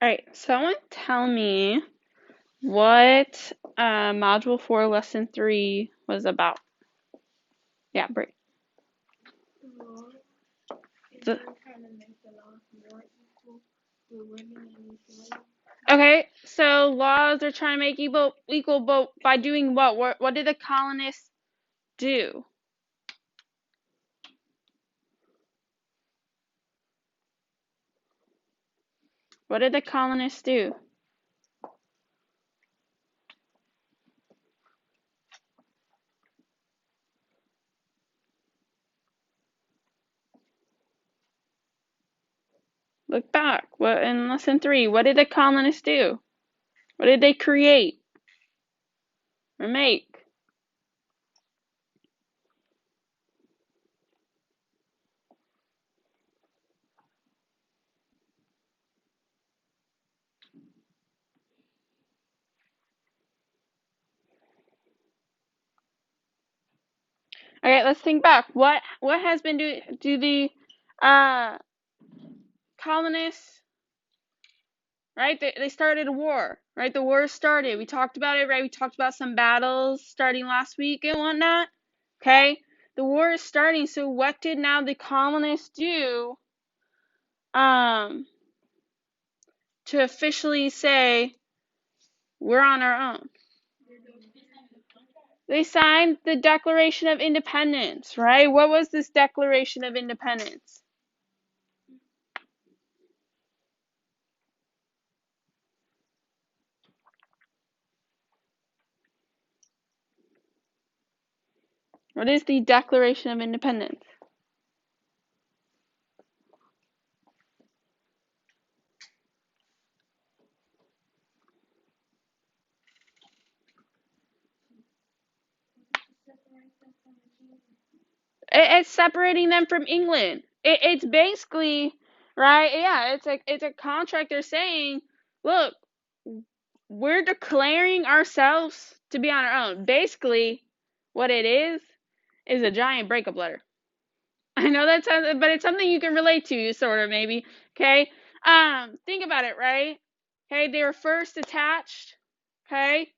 Alright, someone tell me what Module 4 Lesson 3 was about. Yeah, Brit. Okay, so laws are trying to make equal, but by doing what? What did the colonists do? What did the colonists do? Look back. What in Lesson 3? What did the colonists do? What did they create or make? Okay, let's think back. What has been do the colonists, right? They started a war, right? The war started. We talked about it, right? We talked about some battles starting last week and whatnot. Okay, the war is starting. So what did now the colonists do to officially say we're on our own? They signed the Declaration of Independence, right? What was this Declaration of Independence? What is the Declaration of Independence? It's separating them from England. It's basically, right? Yeah, it's a contract. They're saying, look, we're declaring ourselves to be on our own. Basically, what it is a giant breakup letter. I know that sounds, but it's something you can relate to, sort of, maybe. Okay. Think about it, right? Okay, they were first attached. Okay,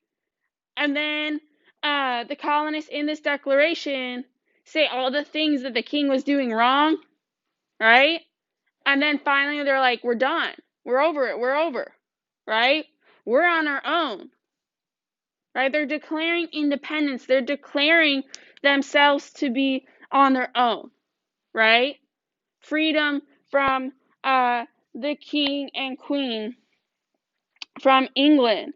and then the colonists in this declaration say all the things that the king was doing wrong, right? And then finally they're like, we're done. We're over it. We're over, right? We're on our own, right? They're declaring independence. They're declaring themselves to be on their own, right? Freedom from the king and queen from England,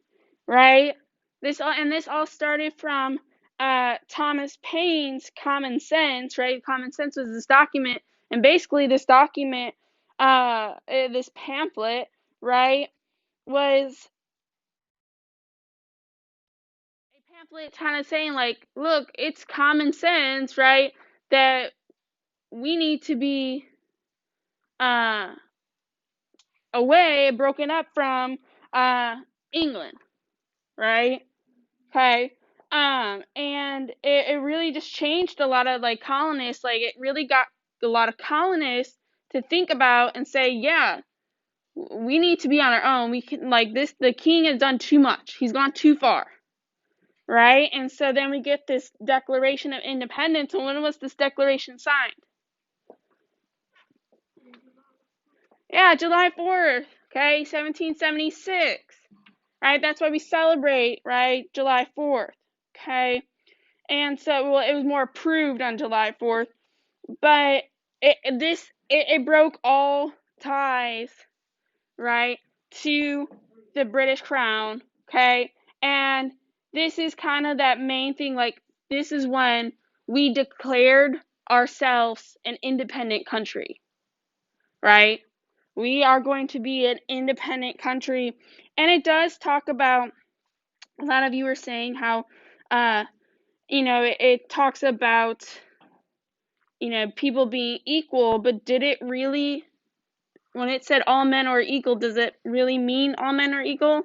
right? This all started from Thomas Paine's Common Sense, right? Common Sense was this document, and basically this document, this pamphlet, right, was a pamphlet kind of saying like, look, it's common sense, right, that we need to be away, broken up from England, right? Okay. And it really just changed a lot of like colonists. Like it really got a lot of colonists to think about and say, yeah, we need to be on our own. We can like this. The king has done too much. He's gone too far, right? And so then we get this Declaration of Independence. And when was this declaration signed? Yeah, July 4th. Okay, 1776. Right. That's why we celebrate, right, July 4th. Okay. And so, well, it was more approved on July 4th, but it broke all ties, right, to the British Crown, okay? And this is kind of that main thing, like, this is when we declared ourselves an independent country, right? We are going to be an independent country, and it does talk about, a lot of you were saying how, it talks about, people being equal, but did it really, when it said all men are equal, does it really mean all men are equal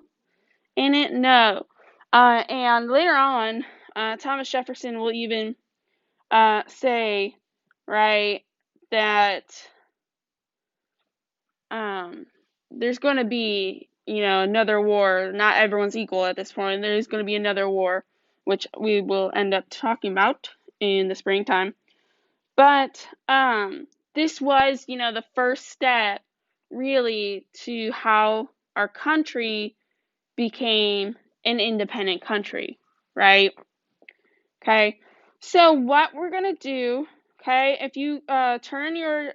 in it? No. And later on, Thomas Jefferson will even say, right, that there's going to be another war. Not everyone's equal at this point. There's going to be another war, which we will end up talking about in the springtime. But this was, the first step really to how our country became an independent country, right? Okay, so what we're going to do, okay, if you turn to your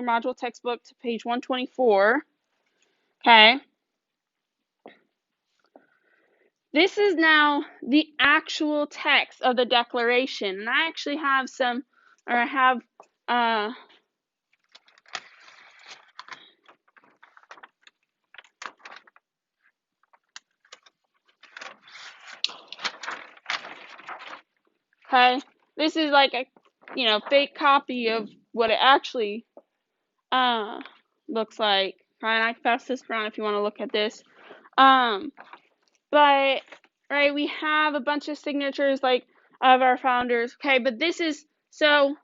module textbook to page 124, okay, this is now the actual text of the Declaration. And I actually have okay, this is like a, fake copy of what it actually looks like. Fine, I can pass this around if you want to look at this. But, right, we have a bunch of signatures, like, of our founders. Okay, but this is, so,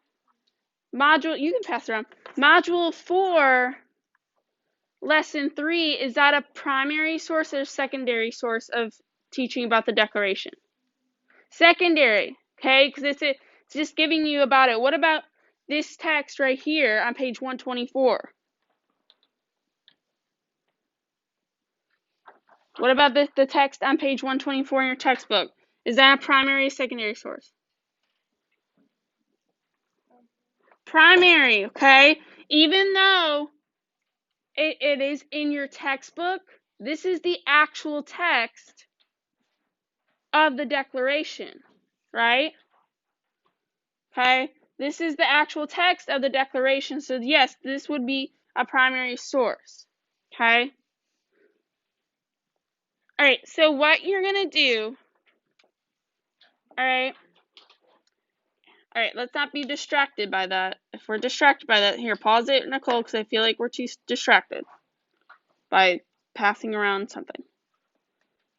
you can pass it around. Module 4, lesson 3, is that a primary source or secondary source of teaching about the Declaration? Secondary, okay, because it's just giving you about it. What about this text right here on page 124? What about the text on page 124 in your textbook? Is that a primary or secondary source? Primary, okay? Even though it is in your textbook, this is the actual text of the Declaration, right? Okay? This is the actual text of the Declaration, so yes, this would be a primary source, okay? All right, so what you're going to do, all right, let's not be distracted by that. If we're distracted by that, here, pause it, Nicole, because I feel like we're too distracted by passing around something.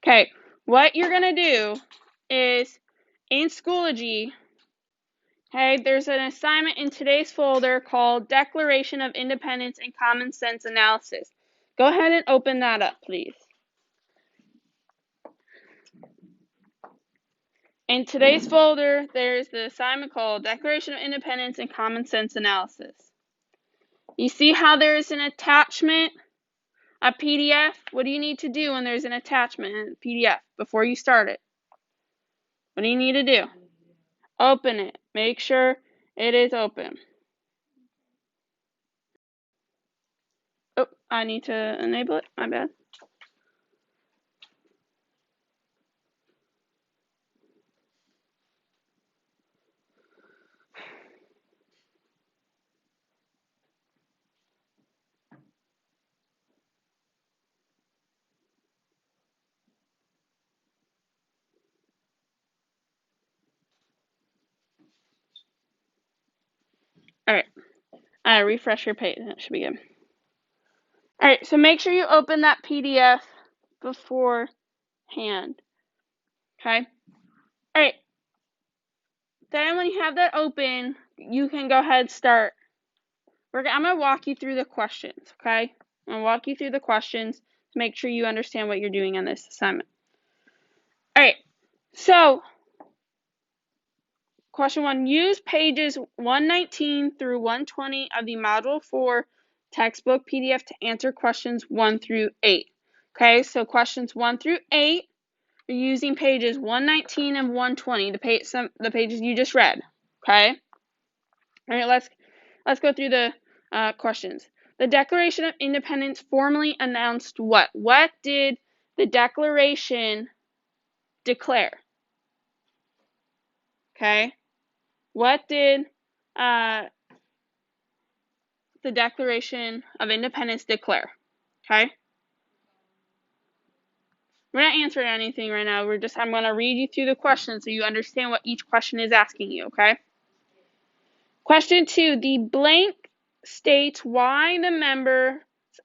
Okay, what you're going to do is, in Schoology, okay, there's an assignment in today's folder called Declaration of Independence and Common Sense Analysis. Go ahead and open that up, please. In today's folder, there's the assignment called Declaration of Independence and Common Sense Analysis. You see how there's an attachment, a PDF? What do you need to do when there's an attachment in a PDF before you start it? What do you need to do? Open it. Make sure it is open. Oh, I need to enable it. My bad. Alright, refresh your page. That should be good. Alright, so make sure you open that PDF beforehand. Okay? Alright. Then when you have that open, you can go ahead and start. I'm going to walk you through the questions, okay? I'm going to walk you through the questions to make sure you understand what you're doing on this assignment. Alright, so question 1, use pages 119 through 120 of the Module 4 textbook PDF to answer questions 1 through 8. Okay, so questions 1 through 8 are using pages 119 and 120, the pages you just read. Okay? Alright, let's go through the questions. The Declaration of Independence formally announced what? What did the Declaration declare? Okay? What did the Declaration of Independence declare? Okay? We're not answering anything right now. I'm going to read you through the questions so you understand what each question is asking you, okay? Question 2, the blank states why the members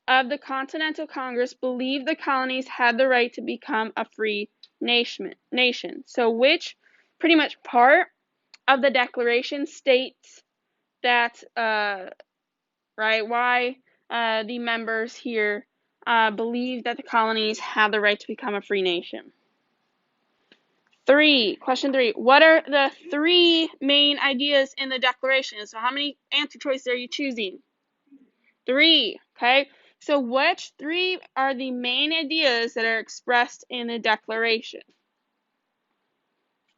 of the Continental Congress believed the colonies had the right to become a free nation. So which pretty much part of the Declaration states that, right, why the members here believed that the colonies had the right to become a free nation. Question 3. What are the 3 main ideas in the Declaration? So how many answer choices are you choosing? 3. Okay. So which 3 are the main ideas that are expressed in the Declaration?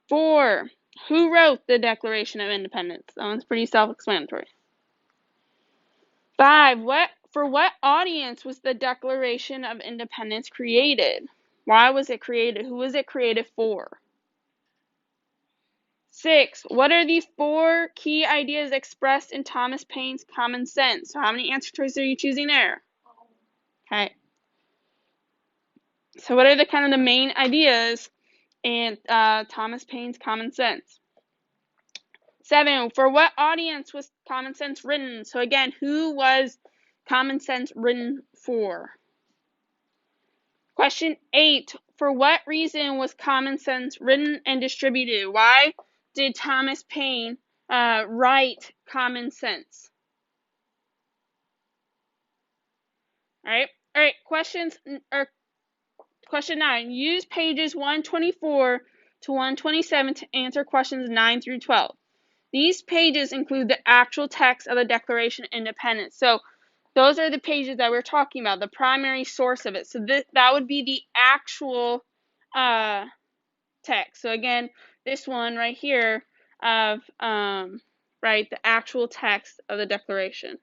4. Who wrote the Declaration of Independence? That one's pretty self-explanatory. 5. For what audience was the Declaration of Independence created? Why was it created? Who was it created for? 6. What are the 4 key ideas expressed in Thomas Paine's Common Sense? So how many answer choices are you choosing there? Okay. So what are the kind of the main ideas in Thomas Paine's Common Sense? 7. For what audience was Common Sense written? So again, who was Common Sense written for? Question 8. For what reason was Common Sense written and distributed? Why did Thomas Paine write Common Sense? All right. Question 9. Use pages 124 to 127 to answer questions 9 through 12. These pages include the actual text of the Declaration of Independence. So those are the pages that we're talking about, the primary source of it. So that would be the actual text. So again, this one right here of the actual text of the Declaration.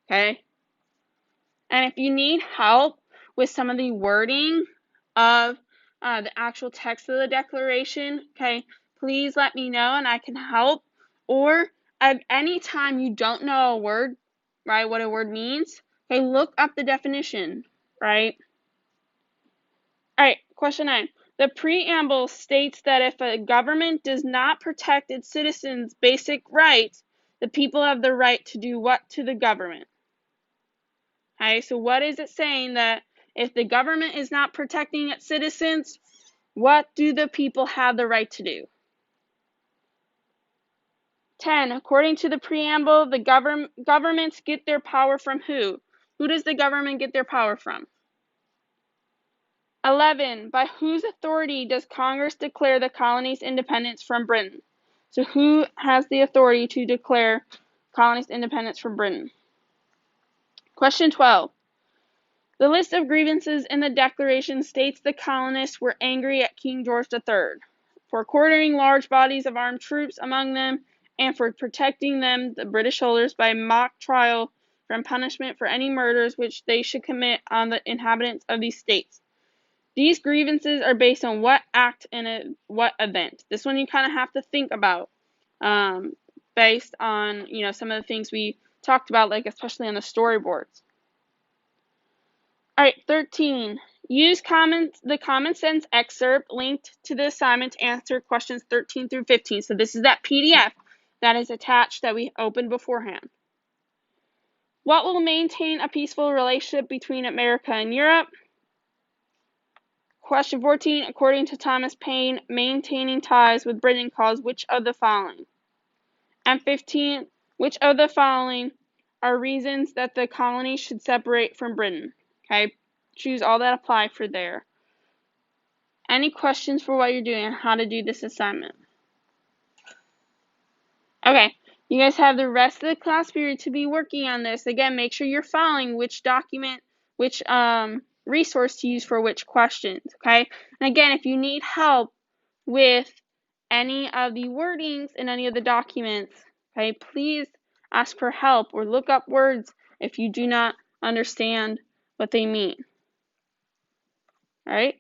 Okay? And if you need help with some of the wording of the actual text of the Declaration, okay, please let me know and I can help. Or at any time you don't know a word, right, what a word means, okay, look up the definition, right? All right, question 9. The preamble states that if a government does not protect its citizens' basic rights, the people have the right to do what to the government? Okay, so what is it saying that if the government is not protecting its citizens, what do the people have the right to do? 10. According to the preamble, the governments get their power from who? Who does the government get their power from? 11. By whose authority does Congress declare the colonies' independence from Britain? So who has the authority to declare colonies' independence from Britain? Question 12. The list of grievances in the Declaration states the colonists were angry at King George III for quartering large bodies of armed troops among them and for protecting them, the British soldiers, by mock trial from punishment for any murders which they should commit on the inhabitants of these states. These grievances are based on what act and what event? This one you kind of have to think about based on, some of the things we talked about, like especially on the storyboards. All right, 13. Use the Common Sense excerpt linked to the assignment to answer questions 13 through 15. So this is that PDF that is attached that we opened beforehand. What will maintain a peaceful relationship between America and Europe? Question 14. According to Thomas Paine, maintaining ties with Britain calls which of the following? And 15. Which of the following are reasons that the colonies should separate from Britain? Okay. Choose all that apply for there. Any questions for what you're doing and how to do this assignment? Okay, you guys have the rest of the class period to be working on this. Again, make sure you're following which document, which resource to use for which questions, okay? And again, if you need help with any of the wordings in any of the documents, okay, please ask for help or look up words if you do not understand what they mean. All right?